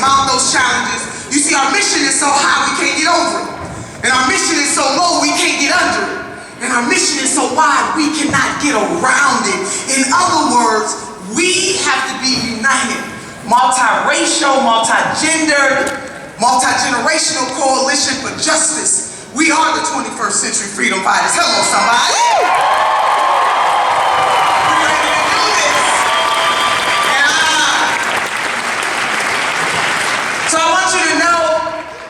mount those challenges. You see, our mission is so high we can't get over it. And our mission is so low we can't get under it. And our mission is so wide we cannot get around it. In other words, we have to be united. Multiracial, multi-gendered, multi-generational coalition for justice. We are the 21st century freedom fighters. Hello, somebody. We're ready to do this. So I want you to know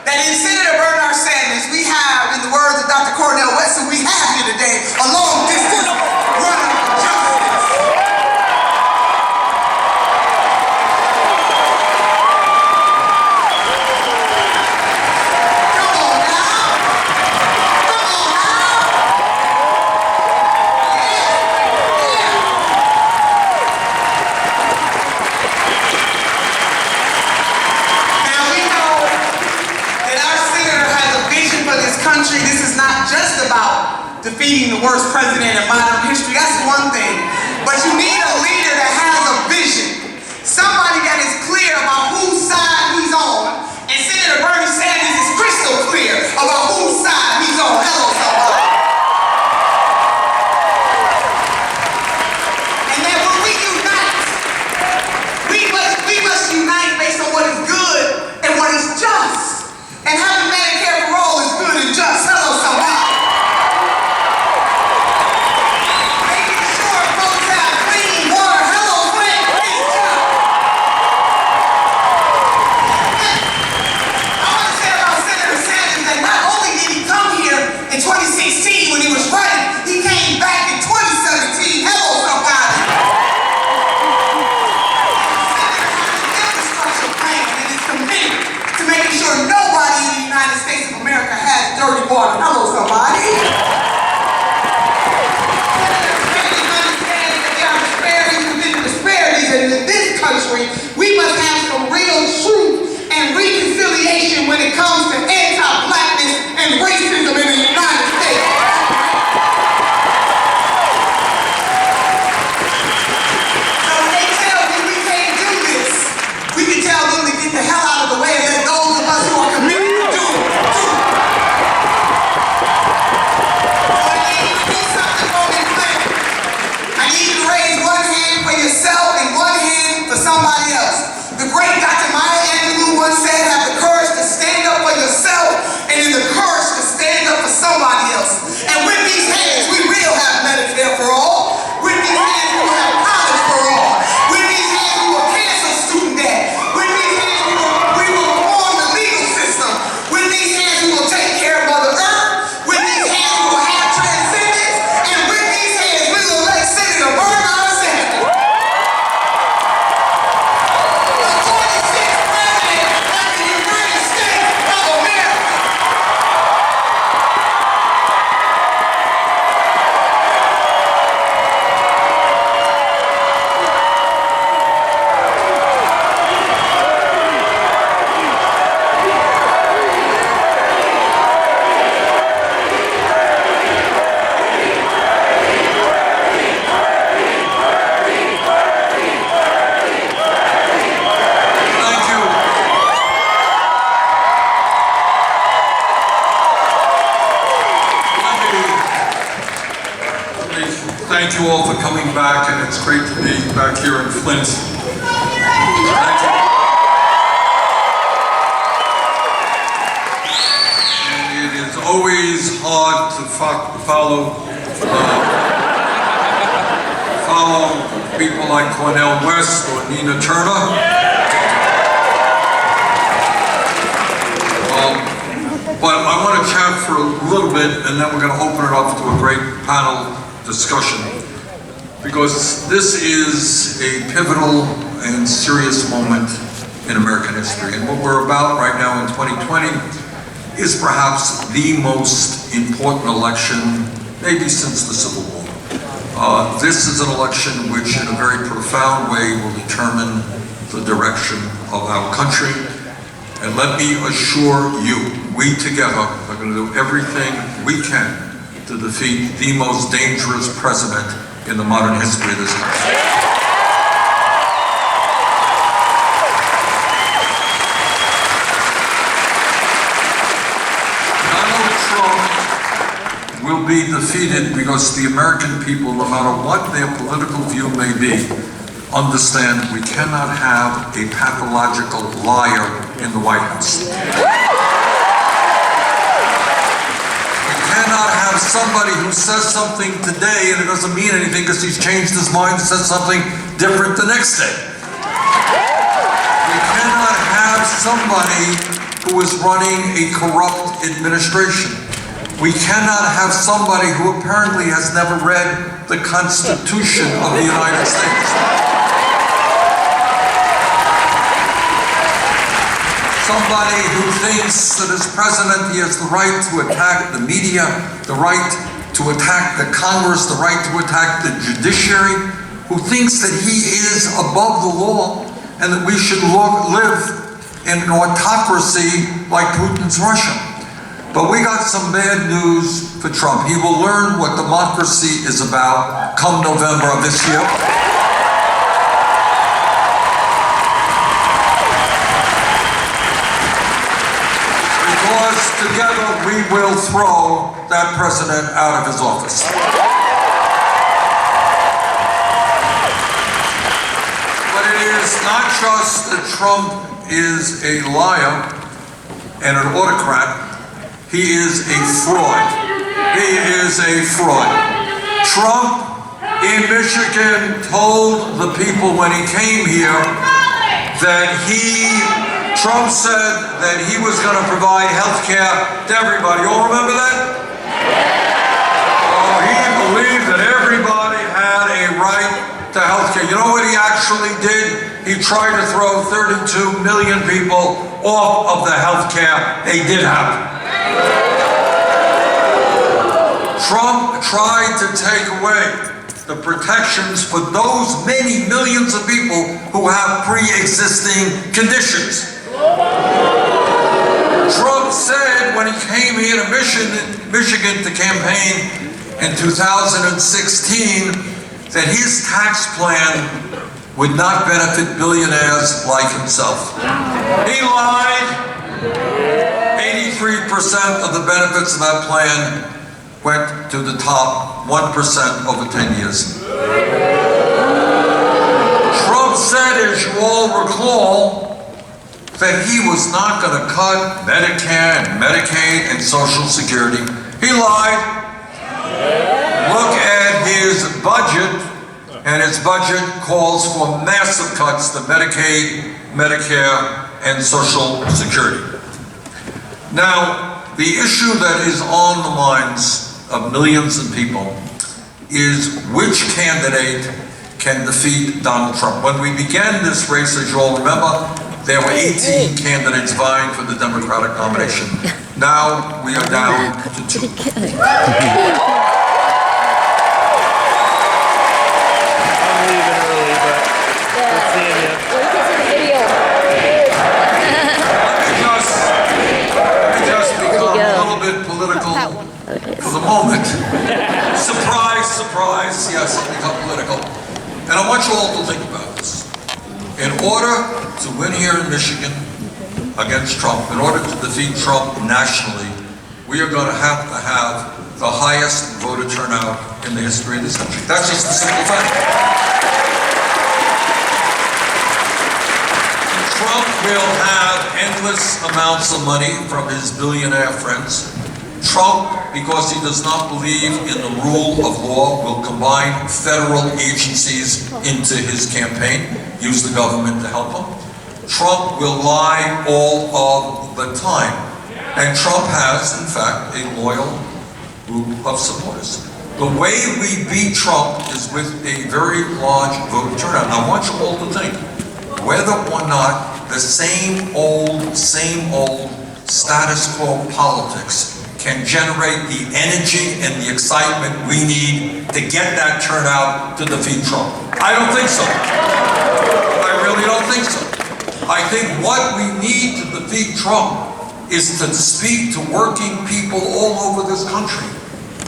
that in Senator Bernard Sanders, we have, in the words of Dr. Cornel West, who we have here today, a long distance runner for justice. This is not just about defeating the worst president in modern history. That's one thing. But you need a leader that has a vision. Somebody that is clear about whose side he's on. And Senator Bernie Sanders is crystal clear about whose side he's on. Hello, somebody. And that when we unite, we must unite based on what is good and what is just. And having Medicare for all is good and just. Hello, somebody. Making sure folks have clean water. Hello, Flint. Is just. I want to say about Senator Sanders that not only did he come here in 2016 when he was running, he came back in 2017. Hello, somebody. Infrastructure plan and is committed to making sure nobody in the United States of America has dirty water. Hello, somebody. Understanding that there are disparities within disparities, and in this country, we must have some real truth and reconciliation when it comes to anti-blackness and racism in the United States. So when they tell me we can't do this, we can tell them to get the hell out of the way and let those of us who are committed to do it. So I need you to do something for me, Flint. I need you to raise one hand for yourself and one hand for somebody else. The great Dr. Maya Angelou once said, have the courage to stand up for yourself and then the courage to stand up for somebody else. And with these hands, we will have Medicare for all. With these hands, we will have college for all. With these hands, we will cancel student debt. With these hands, we will reform the legal system. With these hands, we will take care of Mother Earth. With these hands, we will have transcendence. And with these hands, we will let Senator Bernard Sanders, the 26th president of the United States of America. Thank you. Let me thank you all for coming back, and it's great to be back here in Flint. Thank you. And it is always hard to follow people like Cornel West or Nina Turner. But I want to chat for a little bit, and then we're going to open it up to a great panel discussion, because this is a pivotal and serious moment in American history. And what we're about right now in 2020 is perhaps the most important election, maybe since the Civil War. This is an election which, in a very profound way, will determine the direction of our country. And let me assure you, we together are going to do everything we can to defeat the most dangerous president in the modern history of this country. will be defeated because the American people, no matter what their political view may be, understand we cannot have a pathological liar in the White House. We cannot have somebody who says something today and it doesn't mean anything because he's changed his mind and says something different the next day. We cannot have somebody who is running a corrupt administration. We cannot have somebody who apparently has never read the Constitution of the United States. Somebody who thinks that as president he has the right to attack the media, the right to attack the Congress, the right to attack the judiciary, who thinks that he is above the law and that we should live in an autocracy like Putin's Russia. But we got some bad news for Trump. He will learn what democracy is about come November of this year. Because together we will throw that president out of his office. But it is not just that Trump is a liar and an autocrat. He is a fraud. He is a fraud. Trump in Michigan told the people when he came here that Trump said that he was going to provide health care to everybody. You all remember that? Oh, he believed that everybody had a right to health care. You know what he actually did? He tried to throw 32 million people off of the health care they did have. Trump tried to take away the protections for those many millions of people who have pre-existing conditions. Trump said when he came here to Michigan to campaign in 2016 that his tax plan would not benefit billionaires like himself. He lied. 83% of the benefits of that plan went to the top 1% over 10 years. Trump said, as you all recall, that he was not going to cut Medicare and Medicaid and Social Security. He lied. Look at his budget, and his budget calls for massive cuts to Medicaid, Medicare, and Social Security. Now, the issue that is on the minds of millions of people is which candidate can defeat Donald Trump. When we began this race, as you all remember, there were 18 candidates vying for the Democratic nomination. Now we are down to 2. For the moment. Surprise, surprise, yes, it's become political. And I want you all to think about this. In order to win here in Michigan against Trump, in order to defeat Trump nationally, we are going to have the highest voter turnout in the history of this country. That's just the simple fact. Trump will have endless amounts of money from his billionaire friends. Trump, because he does not believe in the rule of law, will combine federal agencies into his campaign, use the government to help him. Trump will lie all of the time. And Trump has, in fact, a loyal group of supporters. The way we beat Trump is with a very large voter turnout. Now, I want you all to think, whether or not the same old status quo politics can generate the energy and the excitement we need to get that turnout to defeat Trump. I don't think so. I really don't think so. I think what we need to defeat Trump is to speak to working people all over this country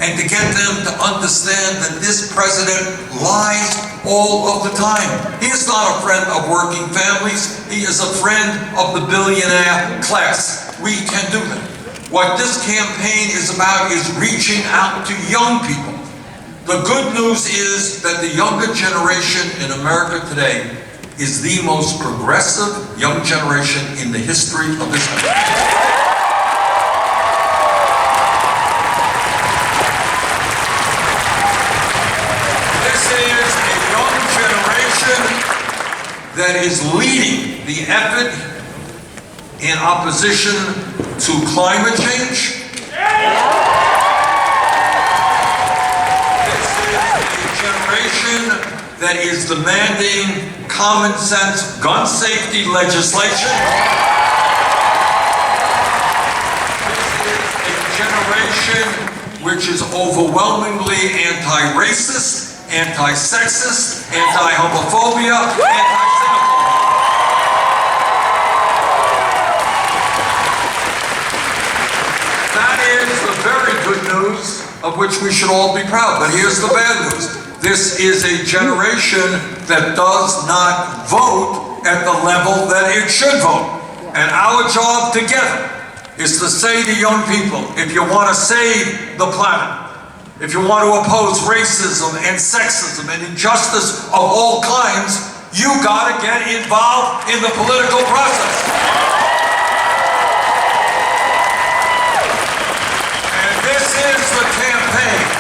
and to get them to understand that this president lies all of the time. He is not a friend of working families. He is a friend of the billionaire class. We can do that. What this campaign is about is reaching out to young people. The good news is that the younger generation in America today is the most progressive young generation in the history of this country. This is a young generation that is leading the effort in opposition to climate change. This is a generation that is demanding common sense gun safety legislation. This is a generation which is overwhelmingly anti-racist, anti-sexist, anti-homophobia, anti-xenophobia. That is the very good news of which we should all be proud. But here's the bad news. This is a generation that does not vote at the level that it should vote. And our job together is to say to young people, if you want to save the planet, if you want to oppose racism and sexism and injustice of all kinds, you got to get involved in the political process. And this is the campaign.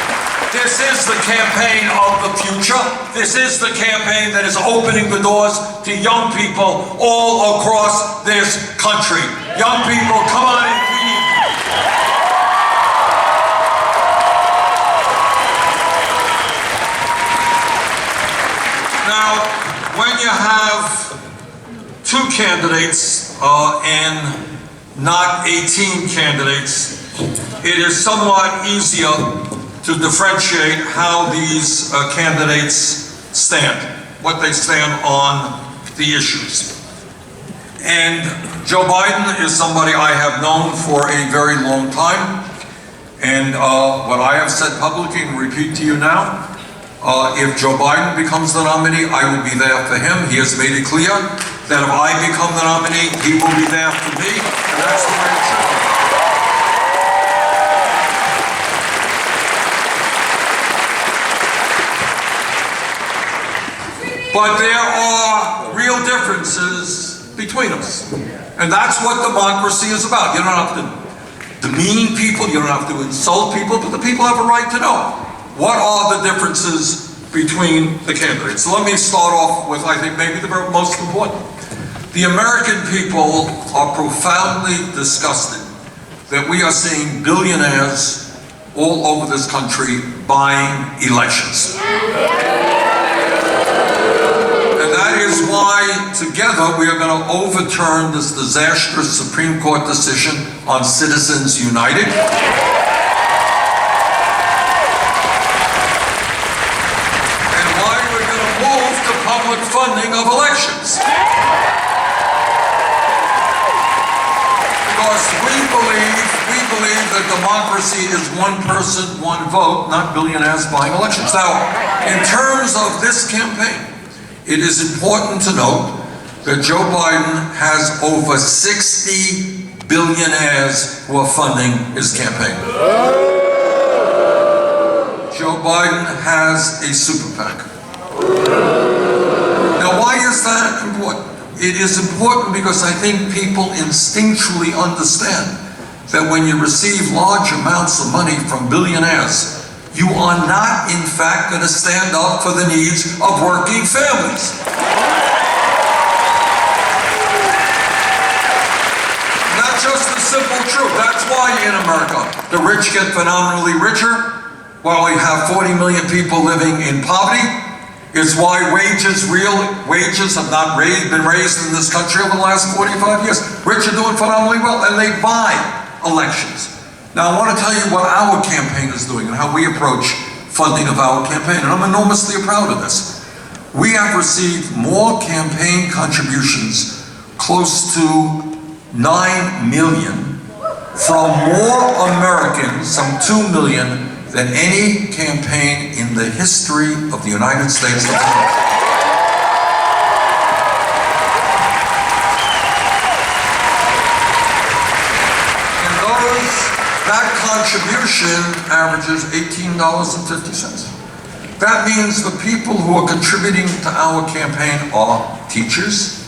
This is the campaign of the future. This is the campaign that is opening the doors to young people all across this country. Young people, come on in, we need you. Now, when you have two candidates and not 18 candidates, it is somewhat easier to differentiate how these candidates stand, what they stand on the issues. And Joe Biden is somebody I have known for a very long time. And what I have said publicly and repeat to you now, if Joe Biden becomes the nominee, I will be there for him. He has made it clear that if I become the nominee, he will be there for me, and that's the way it should be. But there are real differences between us. And that's what democracy is about. You don't have to demean people, you don't have to insult people, but the people have a right to know. What are the differences between the candidates? So let me start off with, I think, maybe the most important. The American people are profoundly disgusted that we are seeing billionaires all over this country buying elections. And that is why, together, we are going to overturn this disastrous Supreme Court decision on Citizens United. And why we're going to move to public funding of elections. Because we believe that democracy is one person, one vote, not billionaires buying elections. Now, in terms of this campaign, it is important to note that Joe Biden has over 60 billionaires who are funding his campaign. Joe Biden has a super PAC. Now, why is that important? It is important because I think people instinctually understand that when you receive large amounts of money from billionaires, you are not, in fact, going to stand up for the needs of working families. That's just the simple truth. That's why in America, the rich get phenomenally richer, while we have 40 million people living in poverty. It's why real wages have not been raised in this country over the last 45 years. Rich are doing phenomenally well, and they buy elections. Now, I want to tell you what our campaign is doing and how we approach funding of our campaign, and I'm enormously proud of this. We have received more campaign contributions, close to 9 million, from more Americans, some 2 million, than any campaign in the history of the United States of America. And those that contribution averages $18.50. That means the people who are contributing to our campaign are teachers.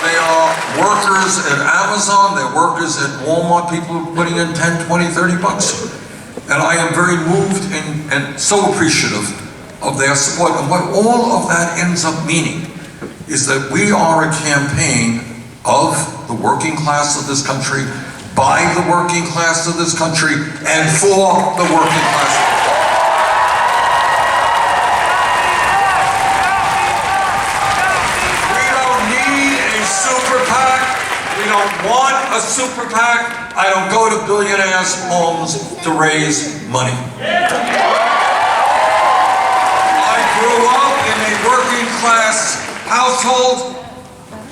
They are workers at Amazon, they're workers at Walmart, people who are putting in 10, 20, 30 bucks. And I am very moved and so appreciative of their support. And what all of that ends up meaning is that we are a campaign of the working class of this country, by the working class of this country, and for the working class. We don't need a super PAC. We don't want a super PAC. I don't go to billionaires' homes to raise money. I grew up in a working class household.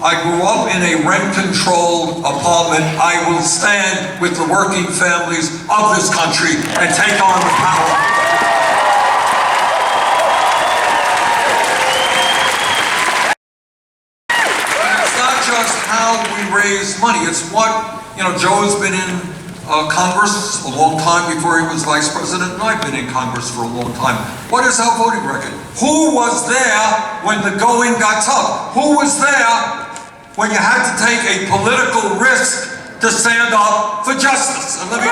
I grew up in a rent-controlled apartment. I will stand with the working families of this country and take on the power. And it's not just how we raise money. It's what, Joe's been in Congress a long time before he was vice president, and I've been in Congress for a long time. What is our voting record? Who was there when the going got tough? Who was there when you had to take a political risk to stand up for justice? And let me...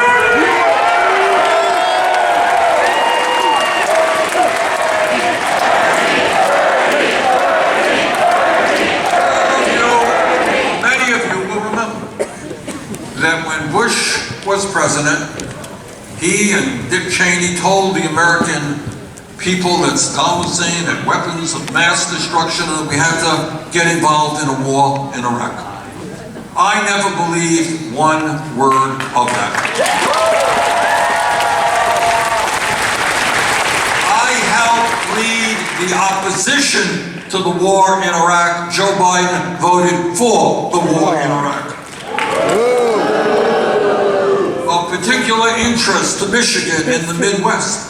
Many of you will remember that when Bush was president, he and Dick Cheney told the American people that Saddam Hussein had weapons of mass destruction and that we had to get involved in a war in Iraq. I never believed one word of that. I helped lead the opposition to the war in Iraq. Joe Biden voted for the war in Iraq. Of particular interest to Michigan in the Midwest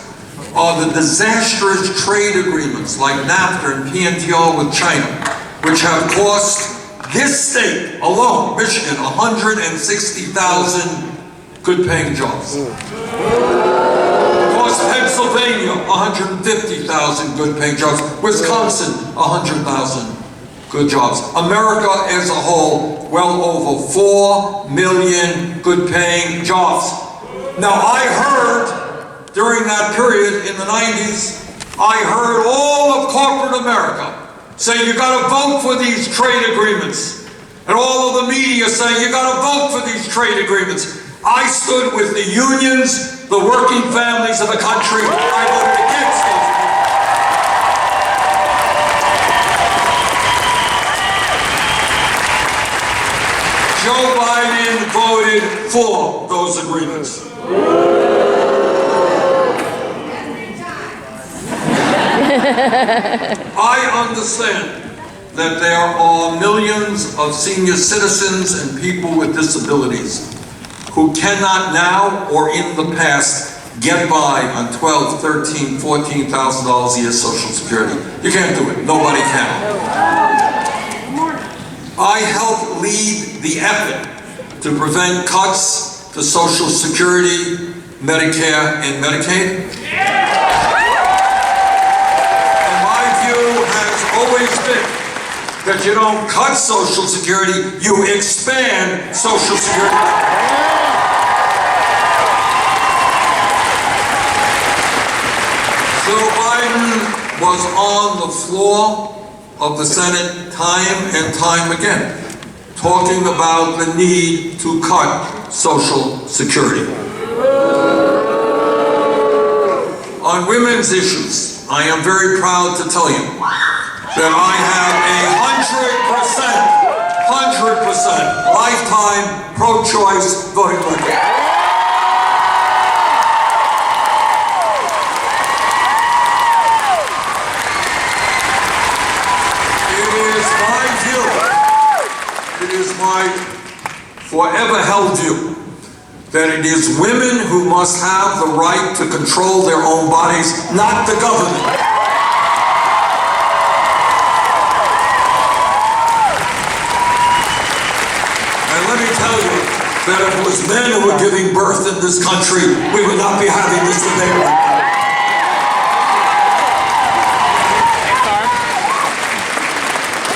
are the disastrous trade agreements like NAFTA and PNTR with China, which have cost this state alone, Michigan, 160,000 good-paying jobs. Cost Pennsylvania 150,000 good-paying jobs. Wisconsin 100,000 good jobs. America as a whole, well over 4 million good-paying jobs. Now I heard during that period in the 90s, I heard all of corporate America say, you gotta vote for these trade agreements. And all of the media say, you gotta vote for these trade agreements. I stood with the unions, the working families of the country. I voted against those agreements. Joe Biden voted for those agreements. I understand that there are millions of senior citizens and people with disabilities who cannot now or in the past get by on $12,000, $13,000, $14,000 a year Social Security. You can't do it. Nobody can. I helped lead the effort to prevent cuts to Social Security, Medicare, and Medicaid. Always been that you don't cut Social Security, you expand Social Security. Joe Biden was on the floor of the Senate time and time again, talking about the need to cut Social Security. On women's issues, I am very proud to tell you that I have a 100% lifetime pro-choice voting record. It is my forever held view that it is women who must have the right to control their own bodies, not the government. And let me tell that if it was men who were giving birth in this country, we would not be having this debate right now.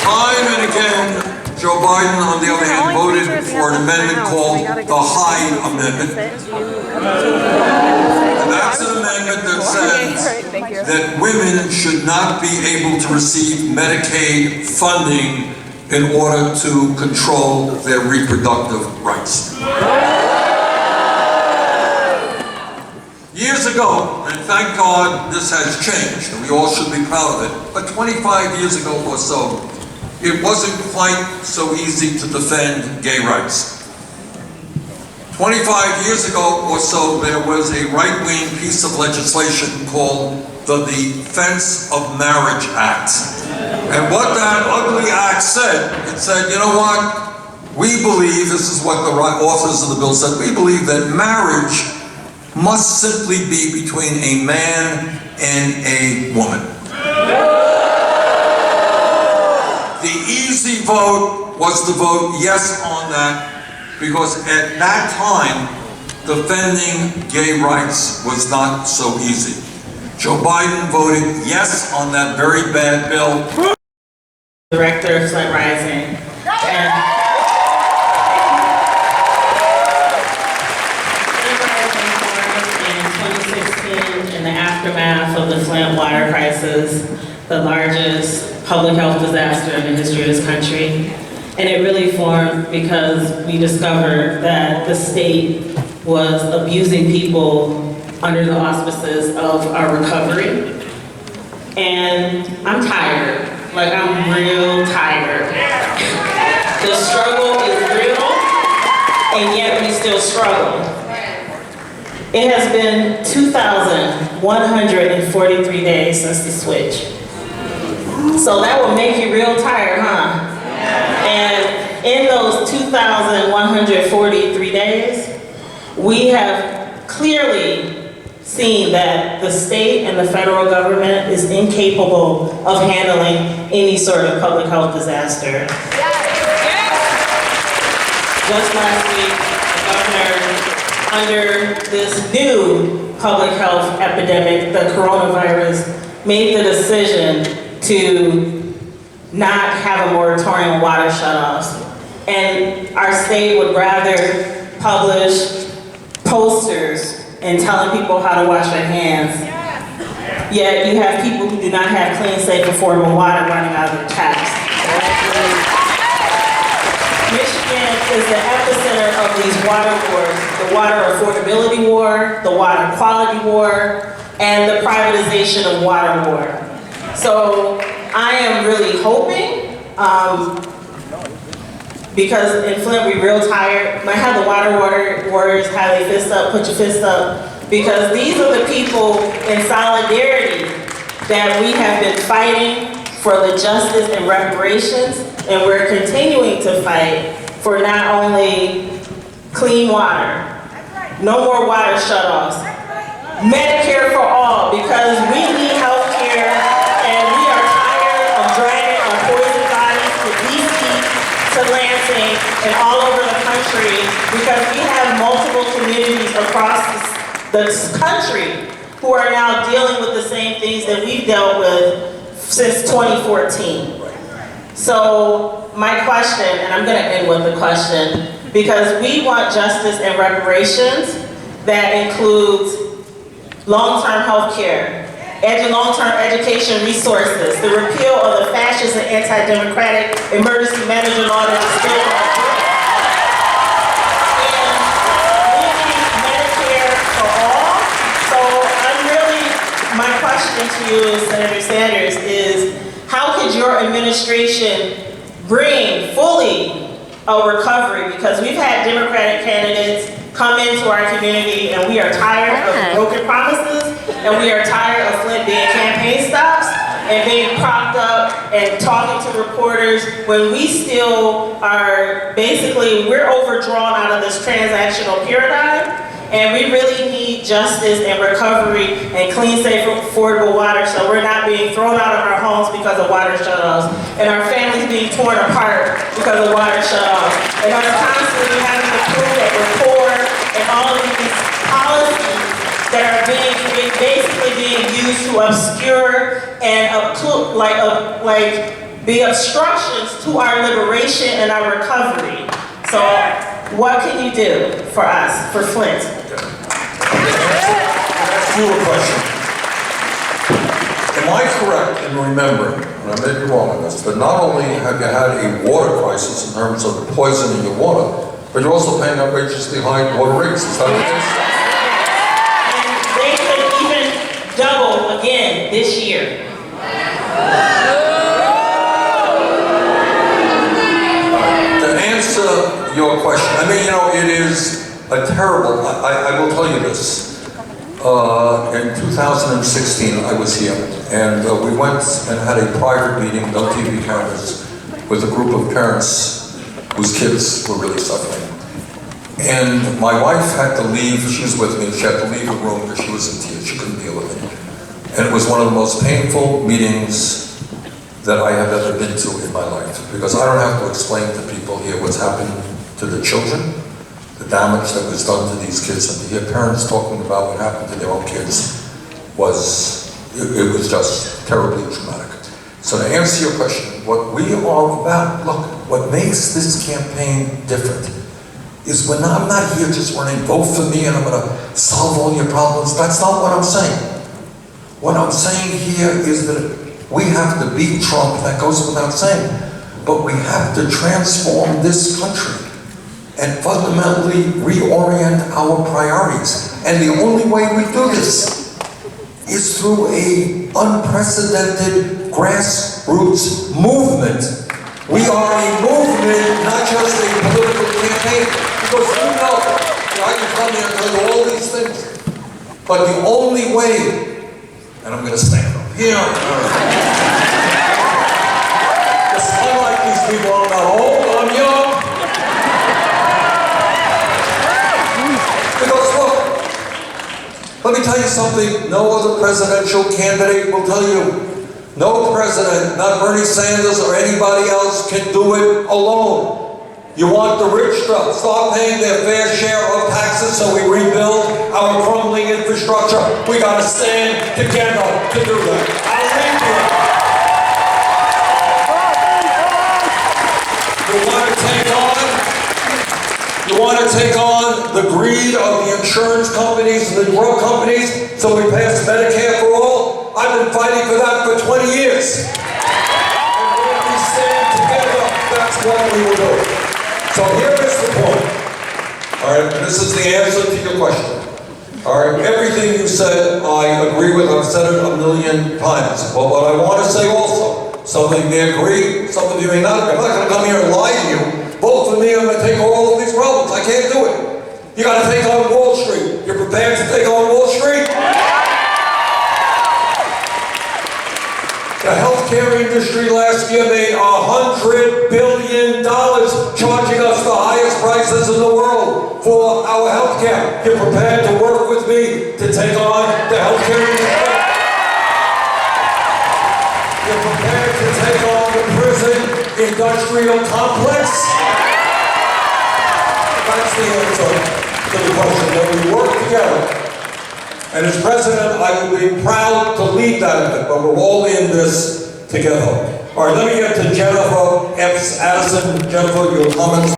Time and again, Joe Biden, on the other hand, voted for an amendment called the Hyde Amendment. And that's an amendment that says that women should not be able to receive Medicaid funding in order to control their reproductive rights. Years ago, and thank God this has changed, and we all should be proud of it, but 25 years ago or so, it wasn't quite so easy to defend gay rights. 25 years ago or so, there was a right-wing piece of legislation called the Defense of Marriage Act. And what that ugly act said, it said, you know what? We believe, this is what the authors of the bill said, we believe that marriage must simply be between a man and a woman. The easy vote was to vote yes on that, because at that time, defending gay rights was not so easy. Joe Biden voted yes on that very bad bill. Director of Flint Rising. And in 2016, in the aftermath of the Flint water crisis, the largest public health disaster in the history of this country. And it really formed because we discovered that the state was abusing people under the auspices of our recovery. And I'm tired. Like, I'm real tired. The struggle is real, and yet we still struggle. It has been 2,143 days since the switch. So that will make you real tired, huh? And in those 2,143 days, we have clearly seen that the state and the federal government is incapable of handling any sort of public health disaster. Just last week, the governor, under this new public health epidemic, the coronavirus, made the decision to not have a moratorium on water shutoffs. And our state would rather publish posters and telling people how to wash their hands. Yet you have people who do not have clean, safe, affordable water running out of their taps. Michigan is the epicenter of these water wars, the water affordability war, the water quality war, and the privatization of water war. So I am really hoping, because in Flint we're real tired. Might have the water warriors have their fists up, put your fists up, because these are the people in solidarity that we have been fighting for the justice and reparations, and we're continuing to fight for not only clean water, no more water shutoffs, Medicare for all, because we need health care, and we are tired of dragging our poison bodies to DC, to Lansing, and all over the country, because we have multiple communities across this country who are now dealing with the same things that we've dealt with since 2014. So my question, and I'm going to end with a question, because we want justice and reparations that includes long-term health care, long-term education resources, the repeal of the fascist and anti-democratic emergency management law that is still on the books, and we need Medicare for all. So my question to you, Senator Sanders, is how could your administration bring fully a recovery? Because we've had Democratic candidates come into our community and we are tired of broken promises, and we are tired of Flint being campaign stops and being propped up and talking to reporters when we still are we're overdrawn out of this transactional paradigm. And we really need justice and recovery and clean, safe, affordable water, so we're not being thrown out of our homes because of water shutoffs, and our families being torn apart because of water shutoffs, and us constantly having to prove that we're all of these policies that are basically being used to obscure and be obstructions to our liberation and our recovery. So what can you do for us, for Flint? Ask you a question. Am I correct in remembering, and I may be wrong on this, but not only have you had a water crisis in terms of poisoning your water, but you're also paying outrageously high water rates? Is that what it is? And they could even double again this year. To answer your question, I mean, you know, it is a terrible, I will tell you this. In 2016, I was here, and we went and had a private meeting, no TV cameras, with a group of parents whose kids were really suffering. And my wife had to leave, she was with me, she had to leave the room because she was in tears, she couldn't deal with it. And it was one of the most painful meetings that I have ever been to in my life, because I don't have to explain to people here what's happened to the children, the damage that was done to these kids, and to hear parents talking about what happened to their own kids it was just terribly traumatic. So to answer your question, what we are about, look, what makes this campaign different is I'm not here just running, vote for me and I'm going to solve all your problems. That's not what I'm saying. What I'm saying here is that we have to beat Trump, that goes without saying, but we have to transform this country and fundamentally reorient our priorities. And the only way we do this is through an unprecedented grassroots movement. We are a movement, not just a political campaign. Because you know, I can come here and tell you all these things, but the only way, and I'm going to stand up here, just unlike these people, I'm not old, I'm young. Because look, let me tell you something no other presidential candidate will tell you. No president, not Bernie Sanders or anybody else, can do it alone. You want the rich to start paying their fair share of taxes so we rebuild our crumbling infrastructure? We got to stand together to do that. I'll leave you. You want to take on the greed of the insurance companies and the drug companies so we pass Medicare for all? I've been fighting for that for 20 years. And when we stand together, that's what we will do. So here is the point. All right, and this is the answer to your question. All right, everything you said, I agree with. I've said it a million times. But what I want to say also, some of you may agree, some of you may not. I'm not going to come here and lie to you. Vote for me, I'm going to take all of these problems. I can't do it. You got to take on Wall Street. You're prepared to take on Wall Street? The healthcare industry last year made $100 billion, charging us the highest prices in the world for our healthcare. You're prepared to work with me to take on the healthcare industry? You're prepared to take on the prison industrial complex? That's the answer to the question, that we work together. And as president, I will be proud to lead that effort, but we're all in this together. All right, let me get to Jennifer Epps Addison. Jennifer, your comments.